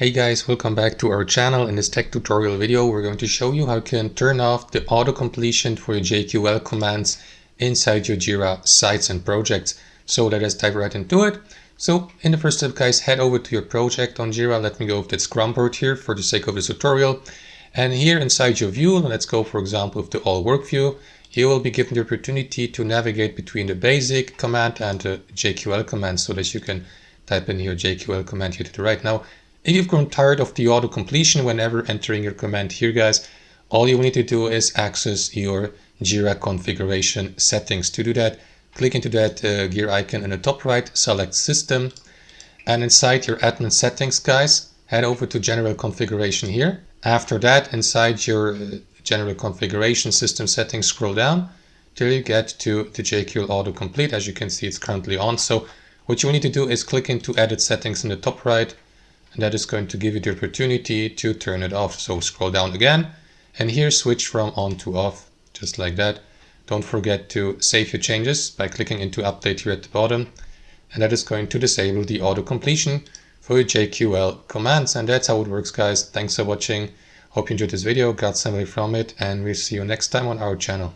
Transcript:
Hey guys, welcome back to our channel. In this tech tutorial video, we're going to show you how you can turn off the auto completion for your JQL commands inside your Jira sites and projects. So let us dive right into it. So in the first step, guys, head over to your project on Jira. Let me go with that Scrum board here for the sake of this tutorial. And here inside your view, let's go for example with the all work view, you will be given the opportunity to navigate between the basic command and the JQL command so that you can type in your JQL command here to the right. Now, if you've grown tired of the auto completion whenever entering your command here, guys, all you need to do is access your Jira configuration settings. To do that, click into that gear icon in the top right, select System, and inside your admin settings, guys, head over to General Configuration here. After that, inside your General Configuration System settings, scroll down till you get to the JQL autocomplete. As you can see, it's currently on. So what you need to do is click into Edit Settings in the top right, and that is going to give you the opportunity to turn it off. So scroll down again, and here switch from on to off, just like that. Don't forget to save your changes by clicking into Update here at the bottom, and that is going to disable the auto completion for your JQL commands. And that's how it works, guys. Thanks for watching. Hope you enjoyed this video, got something from it, and we'll see you next time on our channel.